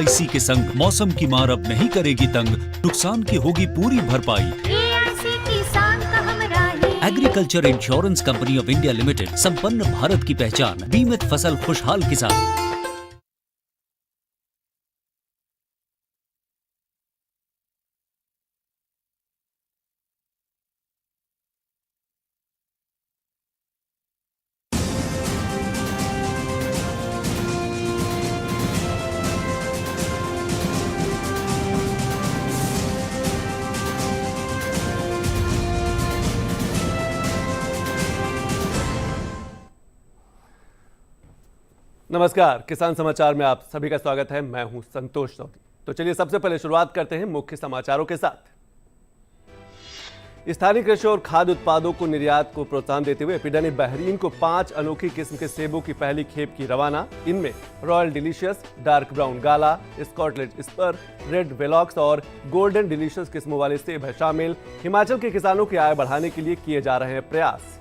AIC के संग मौसम की मार अब नहीं करेगी तंग, नुकसान की होगी पूरी भरपाई। AIC किसान का हमराही। Agriculture insurance company of India limited, संपन्न भारत की पहचान, बीमित फसल खुशहाल किसान। नमस्कार, किसान समाचार में आप सभी का स्वागत है। मैं हूं संतोष सोनी। तो चलिए सबसे पहले शुरुआत करते हैं मुख्य समाचारों के साथ। स्थानीय कृषि और खाद्य उत्पादों को निर्यात को प्रोत्साहन देते हुए एपिडा ने बहरीन को 5 अनोखी किस्म के सेबों की पहली खेप की रवाना। इनमें रॉयल डिलीशियस, डार्क ब्राउन गाला, स्कॉटलैंड स्पर, रेड वेलॉक्स और गोल्डन डिलीशियस किस्मों वाले सेब है शामिल। हिमाचल के किसानों की आय बढ़ाने के लिए किए जा रहे हैं प्रयास।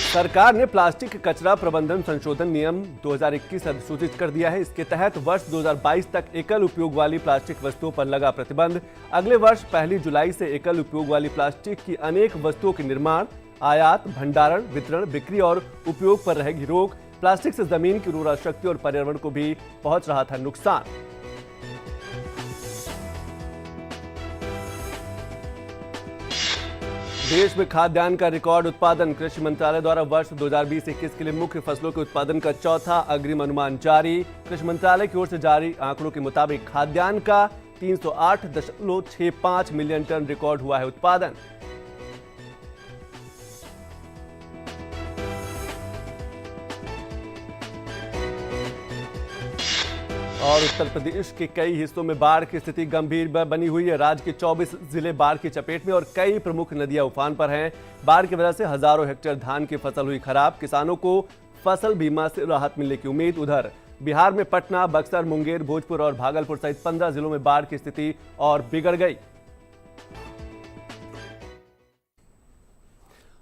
सरकार ने प्लास्टिक कचरा प्रबंधन संशोधन नियम 2021 अधिसूचित कर दिया है। इसके तहत वर्ष 2022 तक एकल उपयोग वाली प्लास्टिक वस्तुओं पर लगा प्रतिबंध। अगले वर्ष 1 जुलाई से एकल उपयोग वाली प्लास्टिक की अनेक वस्तुओं के निर्माण, आयात, भंडारण, वितरण, बिक्री और उपयोग पर रहेगी रोक। प्लास्टिक से जमीन की उर्वरा शक्ति और पर्यावरण को भी पहुंच रहा था नुकसान। देश में खाद्यान्न का रिकॉर्ड उत्पादन। कृषि मंत्रालय द्वारा वर्ष 2020-21 के लिए मुख्य फसलों के उत्पादन का चौथा अग्रिम अनुमान जारी। कृषि मंत्रालय की ओर से जारी आंकड़ों के मुताबिक खाद्यान्न का 308.65 मिलियन टन रिकॉर्ड हुआ है उत्पादन। और उत्तर प्रदेश के कई हिस्सों में बाढ़ की स्थिति गंभीर बनी हुई है। राज्य के 24 जिले बाढ़ की चपेट में और कई प्रमुख नदियां उफान पर हैं। बाढ़ की वजह से हजारों हेक्टेयर धान की फसल हुई खराब। किसानों को फसल बीमा से राहत मिलने की उम्मीद। उधर बिहार में पटना, बक्सर, मुंगेर, भोजपुर और भागलपुर सहित 15 जिलों में बाढ़ की स्थिति और बिगड़ गई।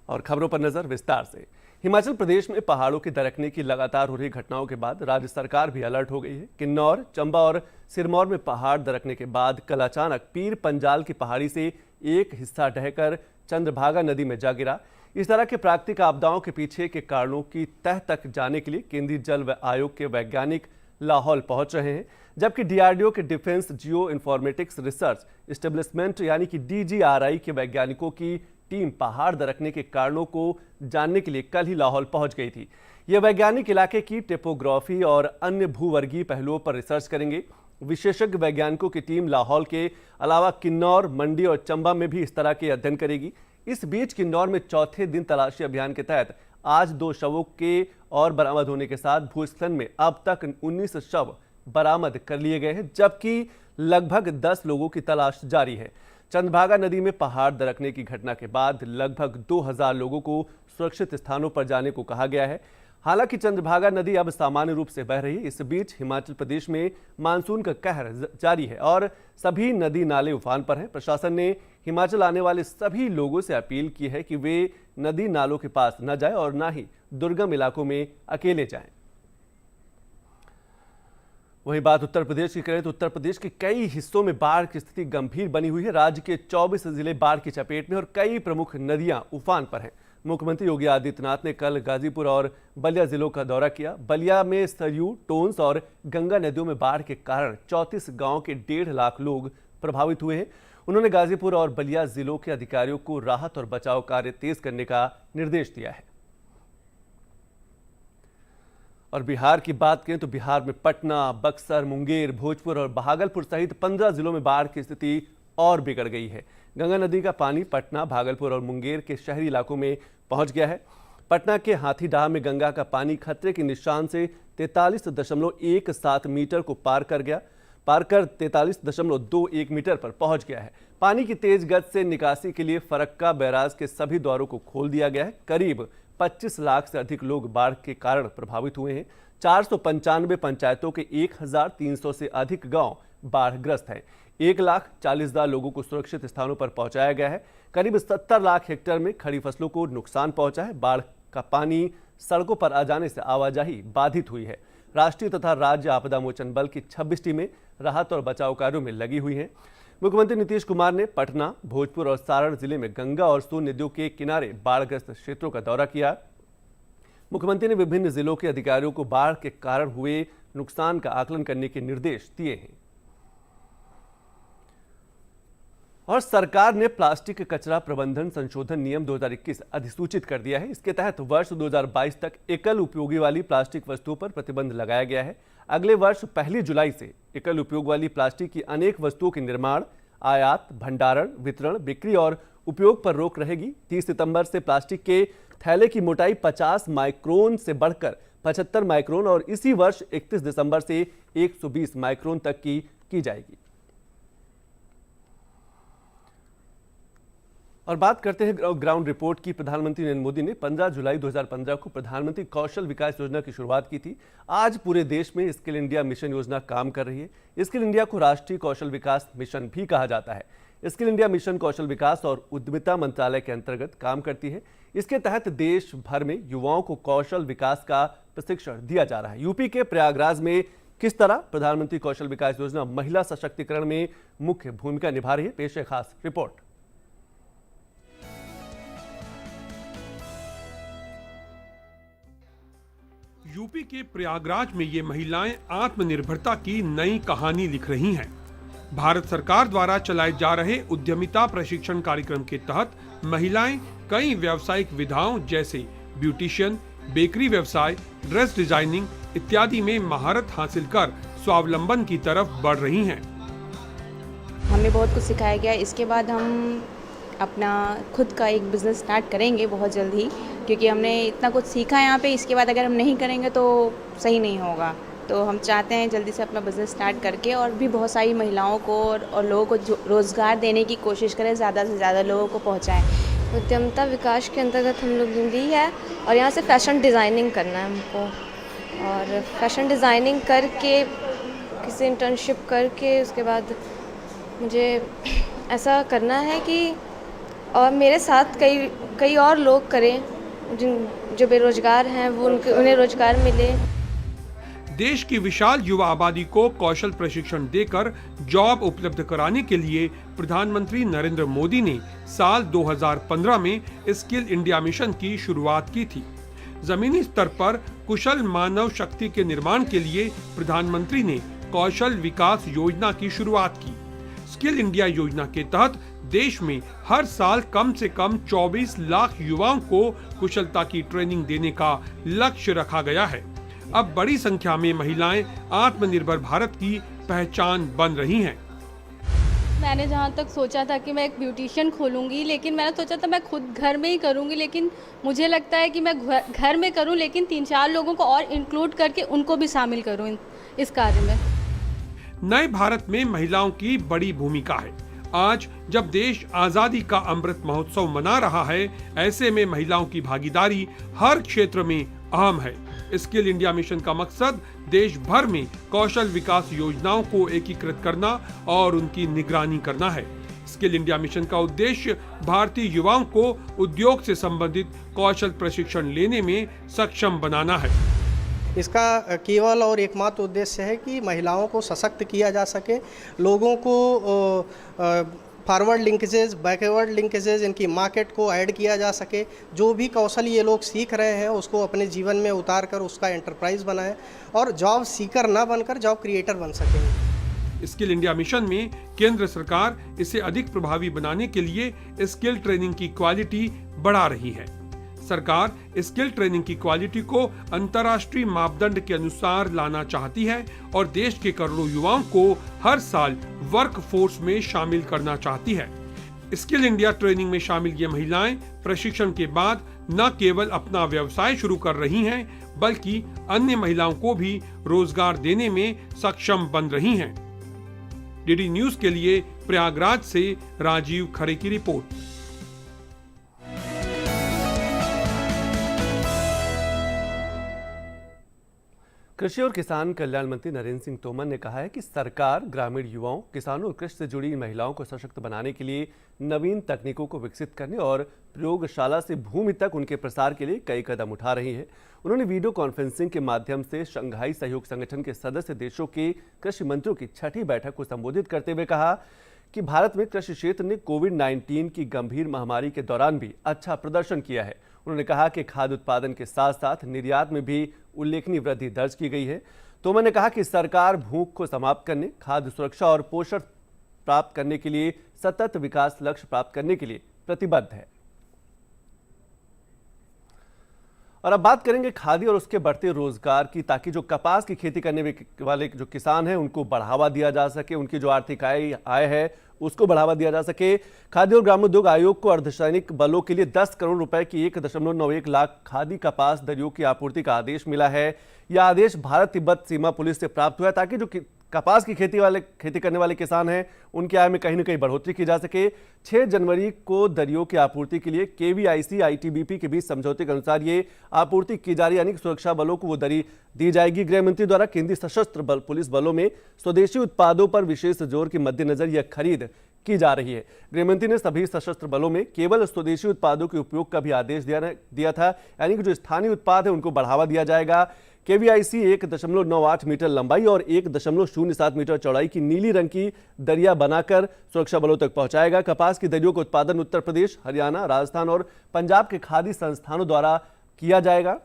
और खबरों पर नजर विस्तार से। हिमाचल प्रदेश में पहाड़ों की दरकने की लगातार हो रही घटनाओं के बाद राज्य सरकार भी अलर्ट हो गई है। किन्नौर, चंबा और सिरमौर में पहाड़ दरकने के बाद कल अचानक पीर पंजाल की पहाड़ी से एक हिस्सा ढहकर चंद्रभागा नदी में जा गिरा। इस तरह के प्राकृतिक आपदाओं के पीछे के कारणों की तह तक जाने के लिए केंद्रीय जल आयोग के वैज्ञानिक लाहौल पहुंच रहे हैं, जबकि डीआरडीओ के defence geo informatics research establishment यानी कि DGRI के वैज्ञानिकों की टीम पहाड़ दरकने के कारणों को जानने के लिए कल ही लाहौल पहुंच गई थी। ये वैज्ञानिक इलाके की टेपोग्राफी और अन्य भूवर्गीय पहलुओं पर रिसर्च करेंगे। विशेषज्ञ वैज्ञानिकों की टीम लाहौल के अलावा किन्नौर, मंडी और चंबा में भी इस तरह के अध्ययन करेगी। इस बीच किन्नौर में चौथे दिन तलाशी अभियान के तहत आज 2 शवों के और बरामद होने के साथ भूस्खलन में अब तक 19 शव बरामद कर लिए गए हैं, जबकि लगभग 10 लोगों की तलाश जारी है। चंद्रभागा नदी में पहाड़ दरकने की घटना के बाद लगभग 2000 लोगों को सुरक्षित स्थानों पर जाने को कहा गया है। हालांकि चंद्रभागा नदी अब सामान्य रूप से बह रही है। इस बीच हिमाचल प्रदेश में मानसून का कहर जारी है और सभी नदी नाले उफान पर हैं। प्रशासन ने हिमाचल आने वाले सभी लोगों से अपील की है कि वे नदी नालों के पास न जाएं और न ही दुर्गम इलाकों में अकेले जाएं। वहीं बात उत्तर प्रदेश की करें तो उत्तर प्रदेश के कई हिस्सों में बाढ़ की स्थिति गंभीर बनी हुई है। राज्य के 24 जिले बाढ़ की चपेट में और कई प्रमुख नदियां उफान पर हैं। मुख्यमंत्री योगी आदित्यनाथ ने कल गाजीपुर और बलिया जिलों का दौरा किया। बलिया में सरयू, टोंस और गंगा नदियों में बाढ़ के कारण 34 गांव के 1.5 लाख लोग प्रभावित हुए हैं। उन्होंने गाजीपुर और बलिया जिलों के अधिकारियों को राहत और बचाव कार्य तेज करने का निर्देश दिया है। और बिहार की बात करें तो बिहार में पटना, बक्सर, मुंगेर, भोजपुर और भागलपुर सहित 15 जिलों में बाढ़ की स्थिति और बिगड़ गई है। गंगा नदी का पानी पटना, भागलपुर और मुंगेर के शहरी इलाकों में पहुंच गया है। पटना के हाथीडाह में गंगा का पानी खतरे के निशान से 43.17 मीटर को पार कर 43.21 मीटर पर पहुंच गया है। पानी की तेज गति से निकासी के लिए फरक्का बैराज के सभी द्वारों को खोल दिया गया है। करीब 25 लाख से अधिक लोग बाढ़ के कारण प्रभावित हुए हैं। 495 पंचायतों के 1300 से अधिक गांव बाढ़ग्रस्त हैं। 1,40,000 लोगों को सुरक्षित स्थानों पर पहुंचाया गया है। करीब 70 लाख हेक्टेयर में खड़ी फसलों को नुकसान पहुंचा है। बाढ़ का पानी सड़कों पर आ जाने से आवाजाही बाधित हुई है। राष्ट्रीय तथा राज्य आपदा मोचन बल की 26 टीमें राहत और बचाव कार्यों में लगी हुई हैं। मुख्यमंत्री नीतीश कुमार ने पटना, भोजपुर और सारण जिले में गंगा और सोन नदियों के किनारे बाढ़ग्रस्त क्षेत्रों का दौरा किया। मुख्यमंत्री ने विभिन्न जिलों के अधिकारियों को बाढ़ के कारण हुए नुकसान का आकलन करने के निर्देश दिए हैं। और सरकार ने प्लास्टिक कचरा प्रबंधन संशोधन नियम 2021 अधिसूचित कर दिया है। इसके तहत वर्ष 2022 तक एकल उपयोगी वाली प्लास्टिक वस्तुओं पर प्रतिबंध लगाया गया है। अगले वर्ष 1 जुलाई से एकल उपयोग वाली प्लास्टिक की अनेक वस्तुओं के निर्माण, आयात, भंडारण, वितरण, बिक्री और उपयोग पर रोक रहेगी। 30 सितंबर से प्लास्टिक के थैले की मोटाई 50 माइक्रोन से बढ़कर 75 माइक्रोन और इसी वर्ष 31 दिसंबर से 120 माइक्रोन तक की जाएगी। और बात करते हैं ग्राउंड रिपोर्ट की। प्रधानमंत्री नरेंद्र मोदी ने 15 जुलाई 2015 को प्रधानमंत्री कौशल विकास योजना की शुरुआत की थी। आज पूरे देश में स्किल इंडिया मिशन योजना काम कर रही है। स्किल इंडिया को राष्ट्रीय कौशल विकास मिशन भी कहा जाता है। स्किल इंडिया मिशन कौशल विकास और उद्यमिता मंत्रालय के अंतर्गत काम करती है। इसके तहत देश भर में युवाओं को कौशल विकास का प्रशिक्षण दिया जा रहा है। यूपी के प्रयागराज में किस तरह प्रधानमंत्री कौशल विकास योजना महिला सशक्तिकरण में मुख्य भूमिका निभा रही है, पेश है खास रिपोर्ट। यूपी के प्रयागराज में ये महिलाएं आत्मनिर्भरता की नई कहानी लिख रही हैं। भारत सरकार द्वारा चलाए जा रहे उद्यमिता प्रशिक्षण कार्यक्रम के तहत महिलाएं कई व्यावसायिक विधाओं जैसे ब्यूटिशियन, बेकरी व्यवसाय, ड्रेस डिजाइनिंग इत्यादि में महारत हासिल कर स्वावलंबन की तरफ बढ़ रही हैं। हमें बहुत कुछ सिखाया गया। इसके बाद हम अपना खुद का एक बिज़नेस स्टार्ट करेंगे बहुत जल्द ही, क्योंकि हमने इतना कुछ सीखा है यहाँ पे। इसके बाद अगर हम नहीं करेंगे तो सही नहीं होगा। तो हम चाहते हैं जल्दी से अपना बिज़नेस स्टार्ट करके और भी बहुत सारी महिलाओं को और लोगों को रोज़गार देने की कोशिश करें, ज़्यादा से ज़्यादा लोगों को पहुँचाएँ। उद्यमिता विकास के अंतर्गत हम लोग हिंदी है और यहाँ से फैशन डिज़ाइनिंग करना है हमको। और फैशन डिज़ाइनिंग करके किसी इंटर्नशिप करके उसके बाद मुझे ऐसा करना है कि और मेरे साथ कई और लोग करें जो बेरोजगार हैं, वो उन्हें रोजगार मिले। देश की विशाल युवा आबादी को कौशल प्रशिक्षण देकर जॉब उपलब्ध कराने के लिए प्रधानमंत्री नरेंद्र मोदी ने साल 2015 में स्किल इंडिया मिशन की शुरुआत की थी। जमीनी स्तर पर कुशल मानव शक्ति के निर्माण के लिए प्रधानमंत्री ने कौशल विकास योजना की शुरुआत की। स्किल इंडिया योजना के तहत देश में हर साल कम से कम 24 लाख युवाओं को कुशलता की ट्रेनिंग देने का लक्ष्य रखा गया है। अब बड़ी संख्या में महिलाएं आत्मनिर्भर भारत की पहचान बन रही हैं। मैंने जहाँ तक सोचा था कि मैं एक ब्यूटिशियन खोलूंगी, लेकिन मैंने सोचा था मैं खुद घर में ही करूंगी, लेकिन मुझे लगता है कि मैं घर में करूं, लेकिन 3-4 लोगों को और इंक्लूड करके उनको भी शामिल करूं इस कार्य में। नए भारत में महिलाओं की बड़ी भूमिका है। आज जब देश आजादी का अमृत महोत्सव मना रहा है, ऐसे में महिलाओं की भागीदारी हर क्षेत्र में अहम है। स्किल इंडिया मिशन का मकसद देश भर में कौशल विकास योजनाओं को एकीकृत करना और उनकी निगरानी करना है। स्किल इंडिया मिशन का उद्देश्य भारतीय युवाओं को उद्योग से संबंधित कौशल प्रशिक्षण लेने में सक्षम बनाना है। इसका केवल और एकमात्र उद्देश्य है कि महिलाओं को सशक्त किया जा सके, लोगों को फॉरवर्ड लिंकेजेस, बैकवर्ड लिंकेजेस, इनकी मार्केट को ऐड किया जा सके। जो भी कौशल ये लोग सीख रहे हैं उसको अपने जीवन में उतार कर उसका एंटरप्राइज बनाएं और जॉब सीकर ना बनकर जॉब क्रिएटर बन सकेंगे। स्किल इंडिया मिशन में केंद्र सरकार इसे अधिक प्रभावी बनाने के लिए स्किल ट्रेनिंग की क्वालिटी बढ़ा रही है। सरकार स्किल ट्रेनिंग की क्वालिटी को अंतर्राष्ट्रीय मापदंड के अनुसार लाना चाहती है और देश के करोड़ों युवाओं को हर साल वर्क फोर्स में शामिल करना चाहती है। स्किल इंडिया ट्रेनिंग में शामिल ये महिलाएं प्रशिक्षण के बाद न केवल अपना व्यवसाय शुरू कर रही हैं, बल्कि अन्य महिलाओं को भी रोजगार देने में सक्षम बन रही हैं। डीडी न्यूज के लिए प्रयागराज से राजीव खरे की रिपोर्ट। कृषि और किसान कल्याण मंत्री नरेंद्र सिंह तोमर ने कहा है कि सरकार ग्रामीण युवाओं, किसानों और कृषि से जुड़ी महिलाओं को सशक्त बनाने के लिए नवीन तकनीकों को विकसित करने और प्रयोगशाला से भूमि तक उनके प्रसार के लिए कई कदम उठा रही है। उन्होंने वीडियो कॉन्फ्रेंसिंग के माध्यम से शंघाई सहयोग संगठन के सदस्य देशों के कृषि मंत्रियों की 6ठी बैठक को संबोधित करते हुए कहा कि भारत में कृषि क्षेत्र ने कोविड-19 की गंभीर महामारी के दौरान भी अच्छा प्रदर्शन किया है। उन्होंने कहा कि खाद्य उत्पादन के साथ साथ निर्यात में भी उल्लेखनीय वृद्धि दर्ज की गई है। तोमर ने कहा कि सरकार भूख को समाप्त करने, खाद्य सुरक्षा और पोषण प्राप्त करने के लिए सतत विकास लक्ष्य प्राप्त करने के लिए प्रतिबद्ध है। और अब बात करेंगे खादी और उसके बढ़ते रोजगार की, ताकि जो कपास की खेती करने वाले जो किसान हैं उनको बढ़ावा दिया जा सके, उनकी जो आर्थिक आय है उसको बढ़ावा दिया जा सके। खादी और ग्रामोद्योग आयोग को अर्धसैनिक बलों के लिए 10 करोड़ रुपए की 1.91 लाख खादी कपास दरियों की आपूर्ति का आदेश मिला है। यह आदेश भारत तिब्बत सीमा पुलिस से प्राप्त हुआ है ताकि जो कपास की खेती करने वाले किसान हैं उनकी आय में कहीं न कहीं बढ़ोतरी की जा सके। 6 जनवरी को दरियों की आपूर्ति के लिए केवीआईसी आईटीबीपी के बीच समझौते के अनुसार ये आपूर्ति की जा रही है, यानी कि सुरक्षा बलों को वो दरी दी जाएगी। गृह मंत्री द्वारा केंद्रीय सशस्त्र बल पुलिस बलों में स्वदेशी उत्पादों पर विशेष जोर के मद्देनजर यह खरीद की जा रही है। गृहमंत्री ने सभी सशस्त्र बलों में केवल स्वदेशी उत्पादों के उपयोग का भी आदेश दिया था, यानी कि जो स्थानीय उत्पाद है उनको बढ़ावा दिया जाएगा। केवीआईसी 1.98 मीटर लंबाई और 1.07 मीटर चौड़ाई की नीली रंग की दरिया बनाकर सुरक्षा बलों तक पहुंचाएगा। कपास की दरियों का उत्पादन उत्तर प्रदेश, हरियाणा, राजस्थान और पंजाब के खादी संस्थानों द्वारा किया जाएगा।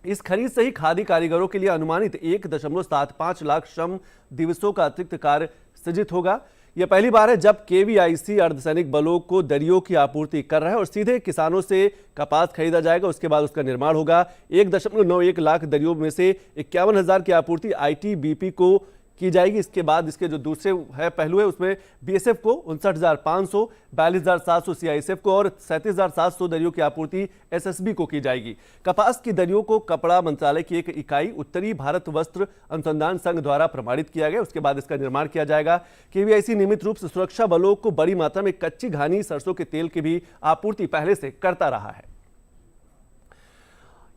इस खरीद से ही खादी कारीगरों के लिए अनुमानित 1.75 लाख श्रम दिवसों का अतिरिक्त कार्य सृजित होगा। यह पहली बार है जब केवीआईसी अर्धसैनिक बलों को दरियों की आपूर्ति कर रहा है और सीधे किसानों से कपास खरीदा जाएगा, उसके बाद उसका निर्माण होगा। 1.91 लाख दरियों में से 51,000 की आपूर्ति आईटीबीपी को की जाएगी। इसके बाद इसके जो दूसरे पहलू है उसमें बीएसएफ को 59,500, 42,700 सीआईएसएफ को और 37,700 दरियों की आपूर्ति एसएसबी को की जाएगी। कपास की दरियों को कपड़ा मंत्रालय की एक इकाई उत्तरी भारत वस्त्र अनुसंधान संघ द्वारा प्रमाणित किया गया, उसके बाद इसका निर्माण किया जाएगा। केवीआईसी नियमित रूप से सुरक्षा बलों को बड़ी मात्रा में कच्ची घानी सरसों के तेल की भी आपूर्ति पहले से करता रहा है।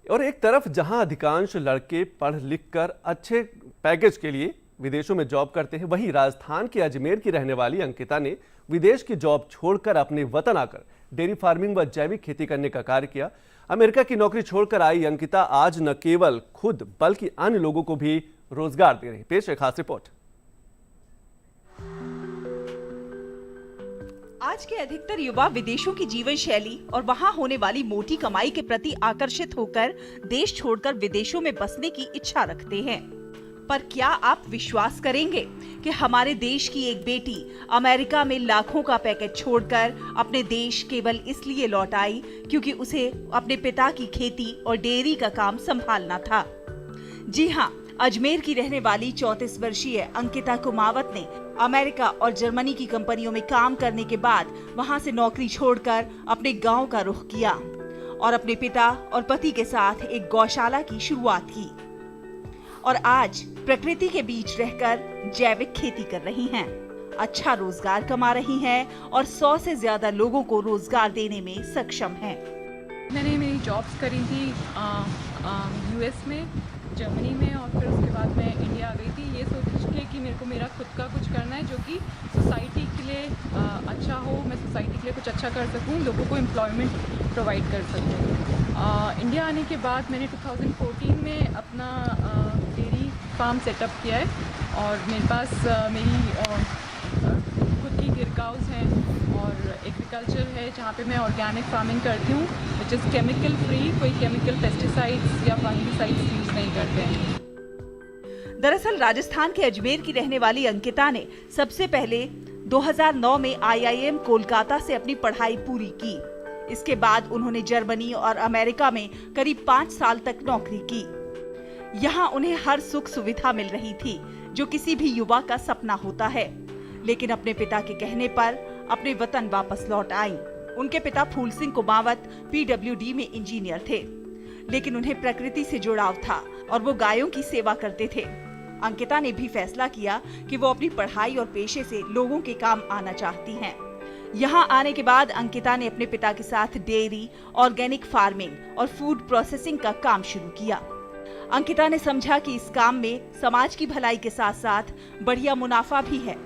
और एक तरफ जहां अधिकांश लड़के पढ़ लिख कर अच्छे पैकेज के लिए विदेशों में जॉब करते हैं, वहीं राजस्थान के अजमेर की रहने वाली अंकिता ने विदेश की जॉब छोड़कर अपने वतन आकर डेयरी फार्मिंग व जैविक खेती करने का कार्य किया। अमेरिका की नौकरी छोड़कर आई अंकिता आज न केवल खुद बल्कि अन्य लोगों को भी रोजगार दे रही। पेश है खास रिपोर्ट। आज के अधिकतर युवा विदेशों की जीवन शैली और वहां होने वाली मोटी कमाई के प्रति आकर्षित होकर देश छोड़कर विदेशों में बसने की इच्छा रखते हैं। पर क्या आप विश्वास करेंगे कि हमारे देश की एक बेटी अमेरिका में लाखों का पैकेज छोड़कर अपने देश केवल इसलिए लौट आई क्योंकि उसे अपने पिता की खेती और डेयरी का काम संभालना था। जी हाँ, अजमेर की रहने वाली 34 वर्षीय अंकिता कुमावत ने अमेरिका और जर्मनी की कंपनियों में काम करने के बाद वहां से नौकरी छोड़कर अपने गांव का रुख किया और अपने पिता और पति के साथ एक गौशाला की शुरुआत की और आज प्रकृति के बीच रहकर जैविक खेती कर रही हैं। अच्छा रोजगार कमा रही हैं और 100 से ज्यादा लोगों को रोजगार देने में सक्षम हैं। मैंने मेरी जॉब्स करी थी यूएस में, जर्मनी में और फिर उसके बाद मैं इंडिया आ गई थी ये सोच के कि मेरे को मेरा खुद का कुछ करना है जो कि सोसाइटी के लिए अच्छा हो, मैं सोसाइटी के लिए कुछ अच्छा कर सकूं, लोगों को एम्प्लॉयमेंट प्रोवाइड कर सकूं। इंडिया आने के बाद मैंने 2014 में अपना डेयरी फार्म सेटअप किया है और मेरे पास मेरी खुद की गिर काउज हैं और एग्रीकल्चर है जहाँ पे मैं ऑर्गेनिक फार्मिंग करती हूँ, विच इज़ केमिकल फ्री, कोई केमिकल पेस्टिसाइड्स या फंगिसाइड्स यूज़ नहीं करते हैं। दरअसल राजस्थान के अजमेर की रहने वाली अंकिता ने सबसे पहले 2009 में IIM कोलकाता से अपनी पढ़ाई पूरी की। इसके बाद उन्होंने जर्मनी और अमेरिका में करीब 5 साल तक नौकरी की। यहाँ उन्हें हर सुख सुविधा मिल रही थी जो किसी भी युवा का सपना होता है, लेकिन अपने पिता के कहने पर अपने वतन वापस लौट आईं। उनके पिता फूल सिंह कुमावत PWD में इंजीनियर थे, लेकिन उन्हें प्रकृति से जुड़ाव था और वो गायों की सेवा करते थे। अंकिता ने भी फैसला किया कि वो अपनी पढ़ाई और पेशे से लोगों के काम आना चाहती हैं। यहाँ आने के बाद अंकिता ने अपने पिता के साथ डेयरी, ऑर्गेनिक फार्मिंग और फूड प्रोसेसिंग का काम शुरू किया। अंकिता ने समझा कि इस काम में समाज की भलाई के साथ साथ बढ़िया मुनाफा भी है।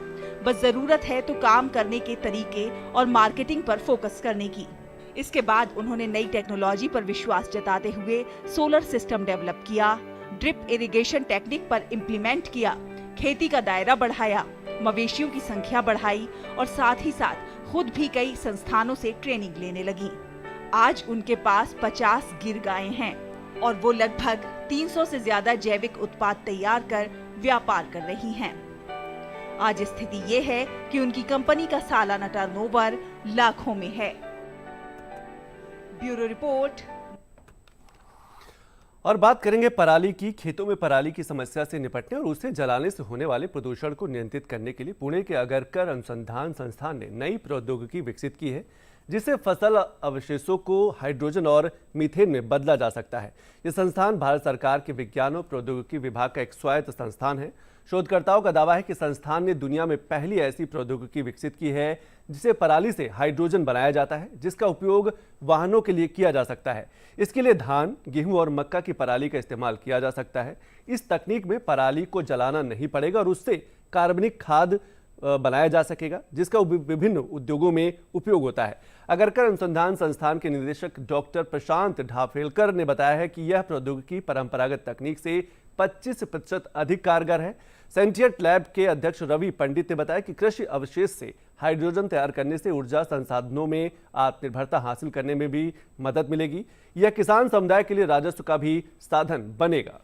बस जरूरत है तो काम करने के तरीके और मार्केटिंग पर फोकस करने की। इसके बाद उन्होंने नई टेक्नोलॉजी पर विश्वास जताते हुए सोलर सिस्टम डेवलप किया, ड्रिप इरिगेशन टेक्निक पर इम्प्लीमेंट किया, खेती का दायरा बढ़ाया, मवेशियों की संख्या बढ़ाई और साथ ही साथ खुद भी कई संस्थानों से ट्रेनिंग लेने लगी। आज उनके पास 50 गिर गायें हैं और वो लगभग 300 से ज्यादा जैविक उत्पाद तैयार कर व्यापार कर रही हैं। आज स्थिति ये है कि उनकी कंपनी का सालाना टर्नओवर लाखों में है। Bureau report. और बात करेंगे पराली की। खेतों में पराली की समस्या से निपटने और उसे जलाने से होने वाले प्रदूषण को नियंत्रित करने के लिए पुणे के अगरकर अनुसंधान संस्थान ने नई प्रौद्योगिकी विकसित की है, जिससे फसल अवशेषों को हाइड्रोजन और मीथेन में बदला जा सकता है। यह संस्थान भारत सरकार के विज्ञान और प्रौद्योगिकी विभाग का एक स्वायत्त संस्थान है। शोधकर्ताओं का दावा है कि संस्थान ने दुनिया में पहली ऐसी प्रौद्योगिकी विकसित की है जिसे पराली से हाइड्रोजन बनाया जाता है, जिसका उपयोग वाहनों के लिए किया जा सकता है। इसके लिए धान, गेहूं और मक्का की पराली का इस्तेमाल किया जा सकता है। इस तकनीक में पराली को जलाना नहीं पड़ेगा और उससे कार्बनिक खाद बनाया जा सकेगा, जिसका विभिन्न उद्योगों में उपयोग होता है। अगरकर अनुसंधान संस्थान के निदेशक डॉक्टर प्रशांत ढाफेलकर ने बताया है कि यह प्रौद्योगिकी परंपरागत तकनीक से 25% अधिक कारगर है। सेंटिएट लैब के अध्यक्ष रवि पंडित ने बताया कि कृषि अवशेष से हाइड्रोजन तैयार करने से ऊर्जा संसाधनों में आत्मनिर्भरता हासिल करने में भी मदद मिलेगी। यह किसान समुदाय के लिए राजस्व का भी साधन बनेगा।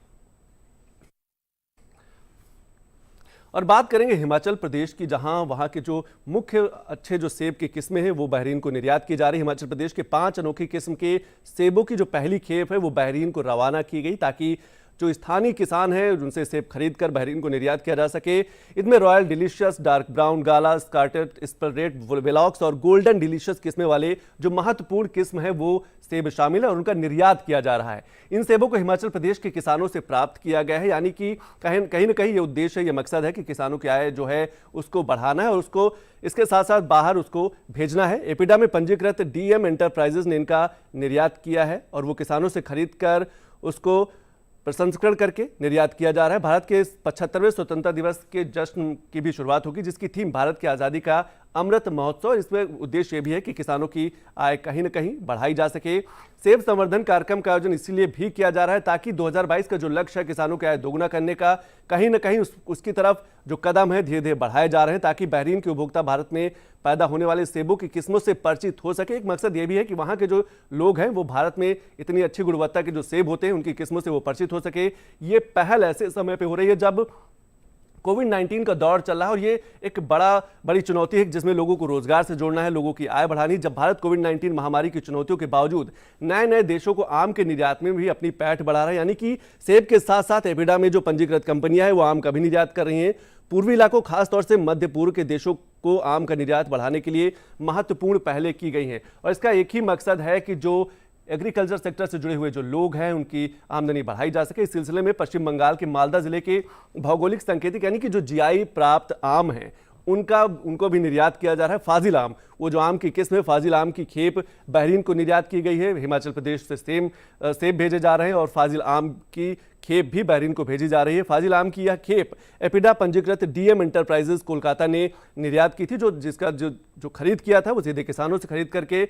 और बात करेंगे हिमाचल प्रदेश की, जहां वहां के जो मुख्य अच्छे जो सेब की किस्में हैं वो बहरीन को निर्यात की जा रही है। हिमाचल प्रदेश के 5 अनोखी किस्म के सेबों की जो पहली खेप है वो बहरीन को रवाना की गई, ताकि जो स्थानीय किसान हैं उनसे सेब खरीद कर बहरीन को निर्यात किया जा सके। इनमें रॉयल डिलीशियस, डार्क ब्राउन, गाला, स्कारलेट, स्पररेट, वेलॉक्स और गोल्डन डिलीशियस किस्में वाले जो महत्वपूर्ण किस्म है वो सेब शामिल है और उनका निर्यात किया जा रहा है। इन सेबों को हिमाचल प्रदेश के किसानों से प्राप्त किया गया है, यानी कि कहीं ना कहीं ये उद्देश्य है, ये मकसद है कि किसानों की आय जो है उसको बढ़ाना है और उसको इसके साथ साथ बाहर उसको भेजना है। एपिडा में पंजीकृत DM एंटरप्राइजेज ने इनका निर्यात किया है और वो किसानों से खरीद कर उसको प्रसंस्करण करके निर्यात किया जा रहा है। भारत के 75वें स्वतंत्रता दिवस के जश्न की भी शुरुआत होगी, जिसकी थीम भारत की आज़ादी का अमृत महोत्सव। इसमें उद्देश्य ये भी है कि किसानों की आय कहीं ना कहीं बढ़ाई जा सके। सेब संवर्धन कार्यक्रम का आयोजन इसीलिए भी किया जा रहा है ताकि 2022 का जो लक्ष्य है किसानों की आय दोगुना करने का, कहीं ना कहीं उसकी तरफ जो कदम है धीरे धीरे बढ़ाए जा रहे हैं, ताकि बहरीन के उपभोक्ता भारत में पैदा होने वाले सेबों की किस्मों से परिचित हो सके। एक मकसद ये भी है कि वहाँ के जो लोग हैं वो भारत में इतनी अच्छी गुणवत्ता के जो सेब होते हैं उनकी किस्मों से वो परिचित हो सके। ये पहल ऐसे समय पे हो रही है जब कोविड-19 का दौर चल रहा है और ये एक बड़ी चुनौती है जिसमें लोगों को रोजगार से जोड़ना है, लोगों की आय बढ़ानी। जब भारत कोविड-19 महामारी की चुनौतियों के बावजूद नए देशों को आम के निर्यात में भी अपनी पैठ बढ़ा रहा है, यानी कि सेब के साथ साथ एपिडा में जो पंजीकृत कंपनियां हैं वो आम का भी निर्यात कर रही हैं। पूर्वी इलाकों, खासतौर से मध्य पूर्व के देशों को आम का निर्यात बढ़ाने के लिए महत्वपूर्ण पहलें की गई हैं और इसका एक ही मकसद है कि जो एग्रीकल्चर सेक्टर से जुड़े हुए जो लोग हैं उनकी आमदनी बढ़ाई जा सके। इस सिलसिले में पश्चिम बंगाल के मालदा जिले के भौगोलिक संकेतिक यानी कि जो GI प्राप्त आम हैं उनको भी निर्यात किया जा रहा है। फाजिल आम, वो जो आम की किस्म है, फाजिल आम की खेप बहरीन को निर्यात की गई है। हिमाचल प्रदेश से सेब भेजे जा रहे हैं और फाजिल आम की खेप भी बहरीन को भेजी जा रही है। फाजिल आम की यह खेप एपिडा पंजीकृत DM एंटरप्राइजेज कोलकाता ने निर्यात की थी, जिसका जो खरीद किया था वो सीधे किसानों से खरीद करके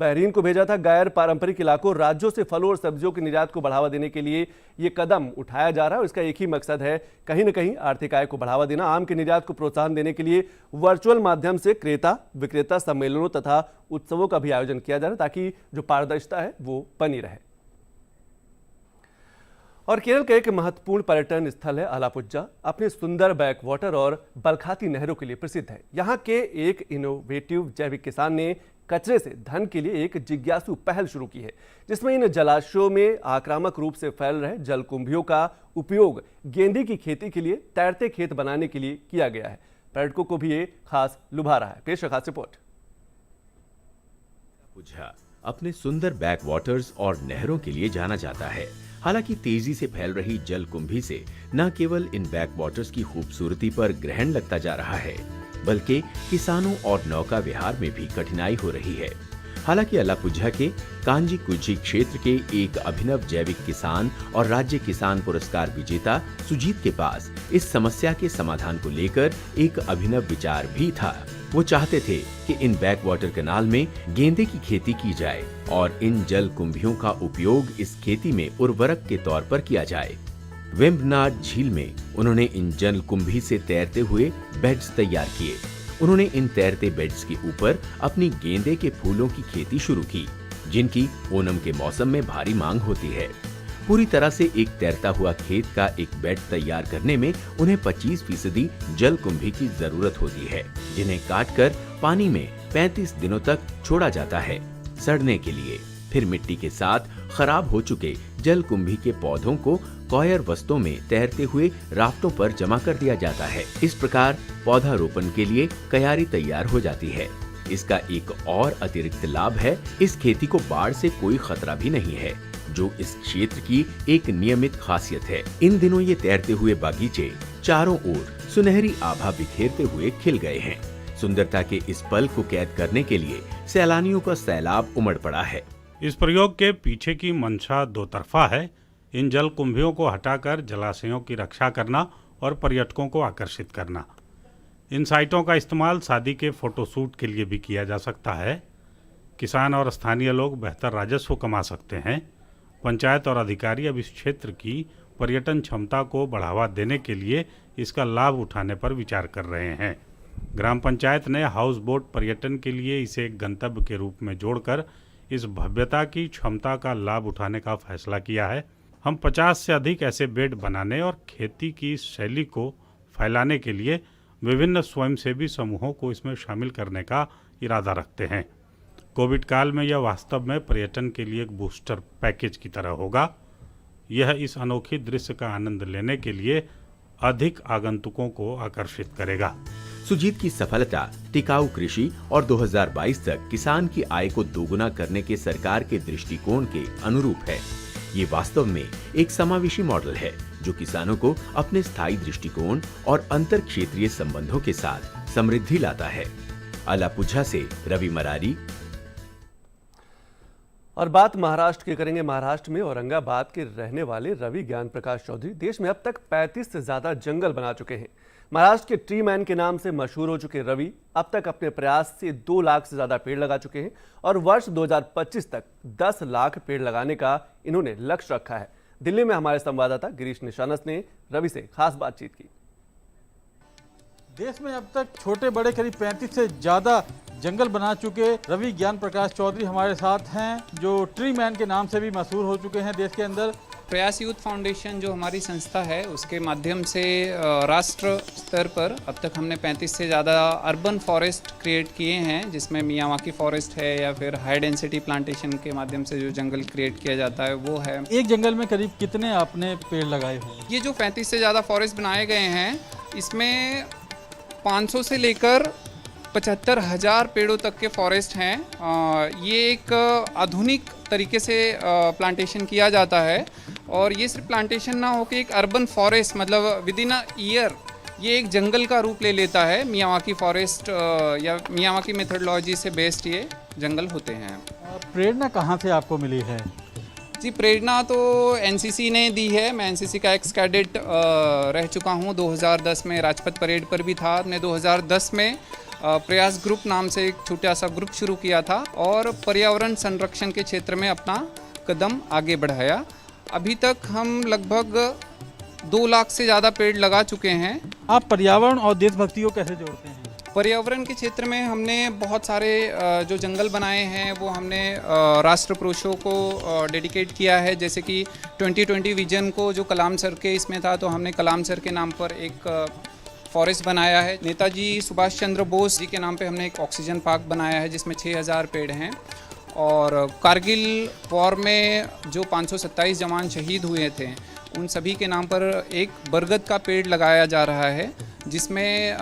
बहरीन को भेजा था। गैर पारंपरिक इलाकों, राज्यों से फलों और सब्जियों के निर्यात को बढ़ावा देने के लिए ये कदम उठाया जा रहा है और इसका एक ही मकसद है कहीं ना कहीं आर्थिक आय को बढ़ावा देना। आम के निर्यात को प्रोत्साहन देने के लिए वर्चुअल माध्यम से क्रेता विक्रेता सम्मेलनों तथा उत्सवों का भी आयोजन किया जा रहा है ताकि जो पारदर्शिता है वो बनी रहे। और केरल का एक महत्वपूर्ण पर्यटन स्थल है अलापुझा, अपने सुंदर बैक वाटर और बलखाती नहरों के लिए प्रसिद्ध है। यहाँ के एक इनोवेटिव जैविक किसान ने कचरे से धन के लिए एक जिज्ञासु पहल शुरू की है, जिसमें इन जलाशयों में आक्रामक रूप से फैल रहे जलकुंभियों का उपयोग गेंदे की खेती के लिए तैरते खेत बनाने के लिए किया गया है। पर्यटकों को भी ये खास लुभा रहा है। पेश है खास रिपोर्ट। अलापुझा अपने सुंदर बैक वाटर्स और नहरों के लिए जाना जाता है। हालांकि तेजी से फैल रही जलकुंभी से न केवल इन बैक वाटर्स की खूबसूरती पर ग्रहण लगता जा रहा है, बल्कि किसानों और नौका विहार में भी कठिनाई हो रही है। हालांकि अलापुझा के कांजी कुची क्षेत्र के एक अभिनव जैविक किसान और राज्य किसान पुरस्कार विजेता सुजीत के पास इस समस्या के समाधान को लेकर एक अभिनव विचार भी था। वो चाहते थे कि इन बैक वाटर कैनाल में गेंदे की खेती की जाए और इन जल कुंभियों का उपयोग इस खेती में उर्वरक के तौर पर किया जाए। वेम्बनाड झील में उन्होंने इन जल कुंभी से तैरते हुए बेड्स तैयार किए। उन्होंने इन तैरते बेड्स के ऊपर अपनी गेंदे के फूलों की खेती शुरू की, जिनकी ओणम के मौसम में भारी मांग होती है। पूरी तरह से एक तैरता हुआ खेत का एक बेड तैयार करने में उन्हें 25% जल कुंभी की जरूरत होती है, जिन्हें काटकर पानी में 35 दिनों तक छोड़ा जाता है सड़ने के लिए। फिर मिट्टी के साथ खराब हो चुके जल कुंभी के पौधों को कॉयर वस्तों में तैरते हुए राफ्टों पर जमा कर दिया जाता है। इस प्रकार पौधारोपण के लिए क्यारी तैयार हो जाती है। इसका एक और अतिरिक्त लाभ है, इस खेती को बाढ़ से कोई खतरा भी नहीं है, जो इस क्षेत्र की एक नियमित खासियत है। इन दिनों ये तैरते हुए बागीचे चारों ओर सुनहरी आभा बिखेरते हुए खिल गए हैं। सुंदरता के इस पल को कैद करने के लिए सैलानियों का सैलाब उमड़ पड़ा है। इस प्रयोग के पीछे की मंशा दो तरफा है। इन जल कुंभियों को हटाकर जलाशयों की रक्षा करना और पर्यटकों को आकर्षित करना। इन साइटों का इस्तेमाल शादी के फोटोशूट के लिए भी किया जा सकता है। किसान और स्थानीय लोग बेहतर राजस्व कमा सकते हैं। पंचायत और अधिकारी अब इस क्षेत्र की पर्यटन क्षमता को बढ़ावा देने के लिए इसका लाभ उठाने पर विचार कर रहे हैं। ग्राम पंचायत ने हाउस बोट पर्यटन के लिए इसे एक गंतव्य के रूप में जोड़कर इस भव्यता की क्षमता का लाभ उठाने का फैसला किया है। हम 50 से अधिक ऐसे बेड बनाने और खेती की शैली को फैलाने के लिए विभिन्न स्वयंसेवी समूहों को इसमें शामिल करने का इरादा रखते हैं। कोविड काल में यह वास्तव में पर्यटन के लिए एक बूस्टर पैकेज की तरह होगा। यह इस अनोखी दृश्य का आनंद लेने के लिए अधिक आगंतुकों को आकर्षित करेगा। सुजीत की सफलता टिकाऊ कृषि और 2022 तक किसान की आय को दोगुना करने के सरकार के दृष्टिकोण के अनुरूप है। ये वास्तव में एक समावेशी मॉडल है, जो किसानों को अपने स्थायी दृष्टिकोण और अंतर क्षेत्रीय संबंधों के साथ समृद्धि लाता है। अलापुझा से रवि मरारी। और बात महाराष्ट्र की करेंगे। महाराष्ट्र में औरंगाबाद के रहने वाले रवि ज्ञान प्रकाश चौधरी देश में अब तक 35 से ज्यादा जंगल बना चुके हैं। महाराष्ट्र के ट्री मैन के नाम से मशहूर हो चुके रवि अब तक अपने प्रयास से 2 लाख से ज्यादा पेड़ लगा चुके हैं और वर्ष 2025 तक 10 लाख पेड़ लगाने का इन्होंने लक्ष्य रखा है। दिल्ली में हमारे संवाददाता गिरीश निशानस ने रवि से खास बातचीत की। देश में अब तक छोटे बड़े करीब 35 से ज्यादा जंगल बना चुके रवि ज्ञान प्रकाश चौधरी हमारे साथ हैं, जो ट्री मैन के नाम से भी मशहूर हो चुके हैं देश के अंदर। प्रयास यूथ फाउंडेशन जो हमारी संस्था है, उसके माध्यम से राष्ट्र स्तर पर अब तक हमने 35 से ज़्यादा अर्बन फॉरेस्ट क्रिएट किए हैं, जिसमें मियावाकी फॉरेस्ट है या फिर हाई डेंसिटी प्लांटेशन के माध्यम से जो जंगल क्रिएट किया जाता है वो है। एक जंगल में करीब कितने आपने पेड़ लगाए हुए? ये जो 35 से ज़्यादा फॉरेस्ट बनाए गए हैं, इसमें 500 से लेकर 75,000 पेड़ों तक के फॉरेस्ट हैं। ये एक आधुनिक तरीके से प्लांटेशन किया जाता है और ये सिर्फ प्लांटेशन ना होकर एक अर्बन फॉरेस्ट मतलब विद इन अ ईयर ये एक जंगल का रूप ले लेता है। मियावाकी फॉरेस्ट या मियावाकी मेथोडोलॉजी से बेस्ड ये जंगल होते हैं। प्रेरणा कहाँ से आपको मिली है? जी, प्रेरणा तो एनसीसी ने दी है। मैं एनसीसी का एक्स कैडेट रह चुका हूँ। 2010 में राजपथ परेड पर भी था। हमने 2010 में प्रयास ग्रुप नाम से एक छोटा सा ग्रुप शुरू किया था और पर्यावरण संरक्षण के क्षेत्र में अपना कदम आगे बढ़ाया। अभी तक हम लगभग 2 लाख से ज़्यादा पेड़ लगा चुके हैं। आप पर्यावरण और देशभक्ति को कैसे जोड़ते हैं? पर्यावरण के क्षेत्र में हमने बहुत सारे जो जंगल बनाए हैं वो हमने राष्ट्र पुरुषों को डेडिकेट किया है। जैसे कि 2020 विजन को जो कलाम सर के इसमें था, तो हमने कलाम सर के नाम पर एक फॉरेस्ट बनाया है। नेताजी सुभाष चंद्र बोस जी के नाम पे हमने एक ऑक्सीजन पार्क बनाया है जिसमें 6000 पेड़ हैं। और कारगिल वॉर में जो 527 जवान शहीद हुए थे, उन सभी के नाम पर एक बरगद का पेड़ लगाया जा रहा है, जिसमें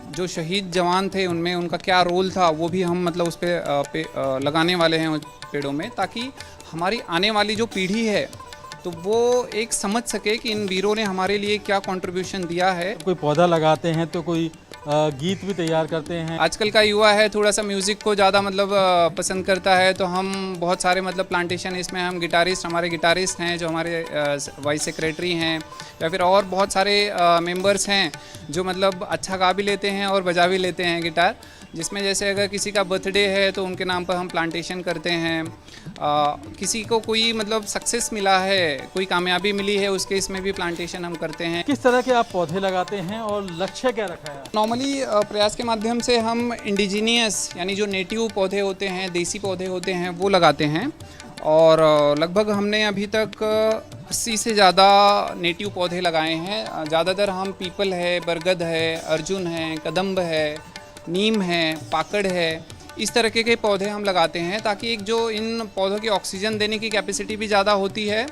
जो शहीद जवान थे उनमें उनका क्या रोल था वो भी हम मतलब उस पर लगाने वाले हैं उन पेड़ों में, ताकि हमारी आने वाली जो पीढ़ी है तो वो एक समझ सके कि इन वीरों ने हमारे लिए क्या कंट्रीब्यूशन दिया है। कोई पौधा लगाते हैं तो कोई गीत भी तैयार करते हैं। आजकल का युवा है थोड़ा सा म्यूज़िक को ज़्यादा मतलब पसंद करता है, तो हम बहुत सारे मतलब प्लांटेशन इसमें हम हमारे गिटारिस्ट हैं जो हमारे वाइस सेक्रेटरी हैं, या फिर और बहुत सारे मेंबर्स हैं जो मतलब अच्छा गा भी लेते हैं और बजा भी लेते हैं गिटार, जिसमें जैसे अगर किसी का बर्थडे है तो उनके नाम पर हम प्लांटेशन करते हैं। किसी को कोई मतलब सक्सेस मिला है, कोई कामयाबी मिली है, उसके इसमें भी प्लांटेशन हम करते हैं। किस तरह के आप पौधे लगाते हैं और लक्ष्य क्या रखा है? नॉर्मली प्रयास के माध्यम से हम इंडिजीनियस यानी जो नेटिव पौधे होते हैं, देसी पौधे होते हैं, वो लगाते हैं। और लगभग हमने अभी तक 80 से ज़्यादा नेटिव पौधे लगाए हैं। ज़्यादातर हम पीपल है, बरगद है, अर्जुन है, कदम्ब है, नीम है, पाकड़ है, इस तरह के पौधे हम लगाते हैं, ताकि एक जो इन पौधों की ऑक्सीजन देने की कैपेसिटी भी ज़्यादा होती है,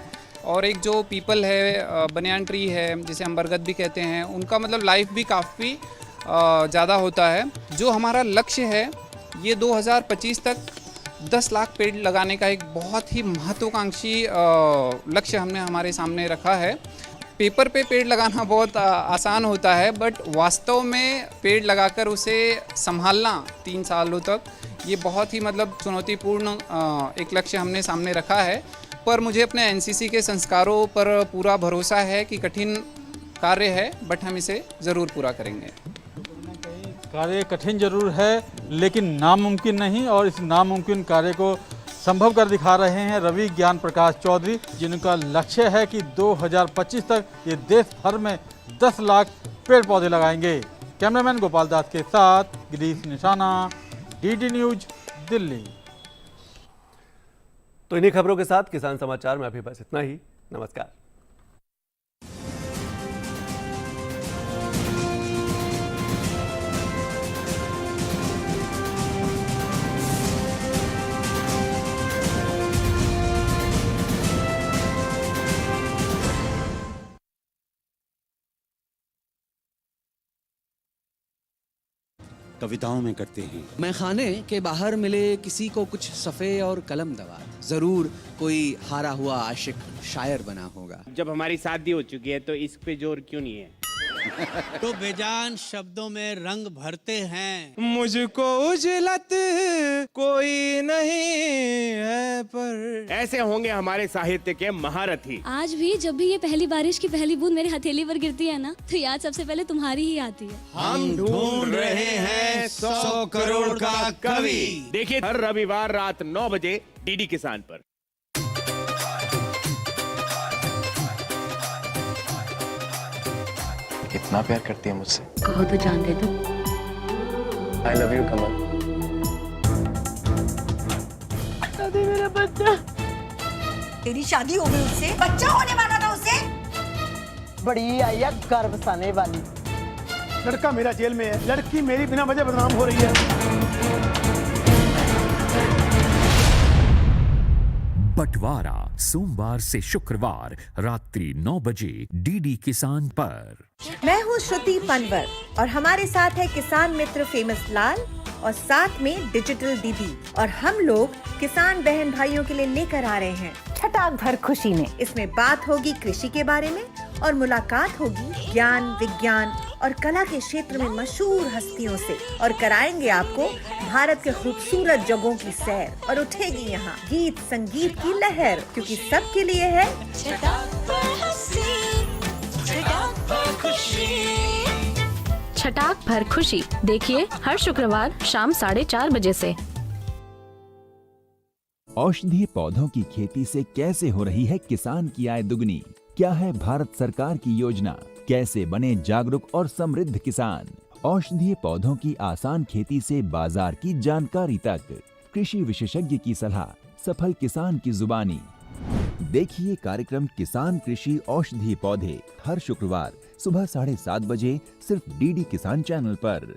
और एक जो पीपल है, बनियान ट्री है, जिसे हम बरगद भी कहते हैं, उनका मतलब लाइफ भी काफ़ी ज़्यादा होता है। जो हमारा लक्ष्य है ये 2025 तक 10 लाख पेड़ लगाने का एक बहुत ही महत्वाकांक्षी लक्ष्य हमने हमारे सामने रखा है। पेपर पे पेड़ लगाना बहुत आसान होता है, बट वास्तव में पेड़ लगाकर उसे संभालना 3 सालों तक, ये बहुत ही मतलब चुनौतीपूर्ण एक लक्ष्य हमने सामने रखा है। पर मुझे अपने एनसीसी के संस्कारों पर पूरा भरोसा है कि कठिन कार्य है, बट हम इसे ज़रूर पूरा करेंगे। कार्य कठिन जरूर है लेकिन नामुमकिन नहीं, और इस नामुमकिन कार्य को संभव कर दिखा रहे हैं रवि ज्ञान प्रकाश चौधरी, जिनका लक्ष्य है कि 2025 तक ये देश भर में 10 लाख पेड़ पौधे लगाएंगे। कैमरामैन गोपाल दास के साथ गिरीश निशाना, डीडी न्यूज, दिल्ली। तो इन्हीं खबरों के साथ किसान समाचार में अभी बस इतना ही। नमस्कार। कविताओं में करते हैं। मैं खाने के बाहर मिले किसी को कुछ सफ़े और कलम दवा, जरूर कोई हारा हुआ आशिक शायर बना होगा। जब हमारी शादी हो चुकी है तो इस पे जोर क्यों नहीं है? तो बेजान शब्दों में रंग भरते हैं। मुझको उजलत कोई नहीं है, पर ऐसे होंगे हमारे साहित्य के महारथी। आज भी जब भी ये पहली बारिश की पहली बूंद मेरी हथेली पर गिरती है ना, तो याद सबसे पहले तुम्हारी ही आती है। हम ढूंढ रहे हैं 100 करोड़ का कवि। देखिए हर रविवार रात 9 बजे डीडी किसान पर। कितना प्यार करती है मुझसे? कहो तो जान दे दूं। I love you कमल। दादी मेरा बच्चा। तेरी शादी हो गई उससे, बच्चा होने वाला था उसे। बड़ी आई है गर्भ साने वाली। लड़का मेरा जेल में है, लड़की मेरी बिना वजह बदनाम हो रही है। बंटवारा सोमवार से शुक्रवार रात्रि 9 बजे डीडी किसान पर। मैं हूँ श्रुति पनवर और हमारे साथ है किसान मित्र फेमस लाल और साथ में डिजिटल दीदी, और हम लोग किसान बहन भाइयों के लिए लेकर आ रहे हैं छटाक भर खुशी में। इसमें बात होगी कृषि के बारे में और मुलाकात होगी ज्ञान, विज्ञान और कला के क्षेत्र में मशहूर हस्तियों से, और कराएंगे आपको भारत के खूबसूरत जगहों की सैर, और उठेगी यहाँ गीत संगीत की लहर, क्योंकि सबके लिए है छटाक भर खुशी। देखिए हर शुक्रवार शाम 4:30 बजे से। औषधीय पौधों की खेती से कैसे हो रही है किसान की आय दुगनी? क्या है भारत सरकार की योजना? कैसे बने जागरूक और समृद्ध किसान? औषधीय पौधों की आसान खेती से बाजार की जानकारी तक, कृषि विशेषज्ञ की सलाह, सफल किसान की जुबानी। देखिए कार्यक्रम किसान कृषि औषधीय पौधे हर शुक्रवार सुबह 7:30 बजे सिर्फ डीडी किसान चैनल पर।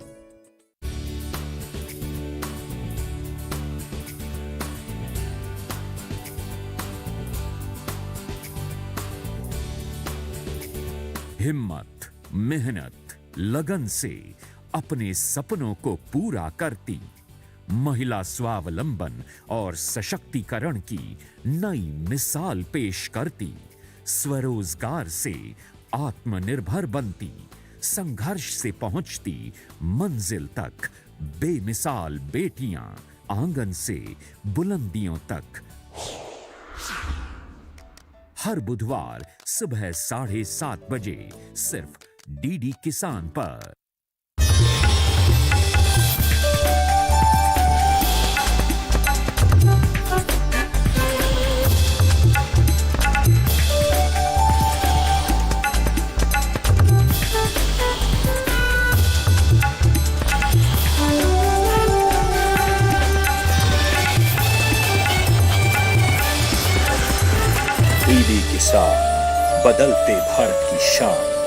हिम्मत, मेहनत, लगन से अपने सपनों को पूरा करती, महिला स्वावलंबन और सशक्तिकरण की नई मिसाल पेश करती, स्वरोजगार से आत्मनिर्भर बनती, संघर्ष से पहुंचती मंजिल तक, बेमिसाल बेटियां आंगन से बुलंदियों तक। हर बुधवार सुबह 7:30 बजे सिर्फ डीडी किसान पर। डीडी किसान, बदलते भारत की शान।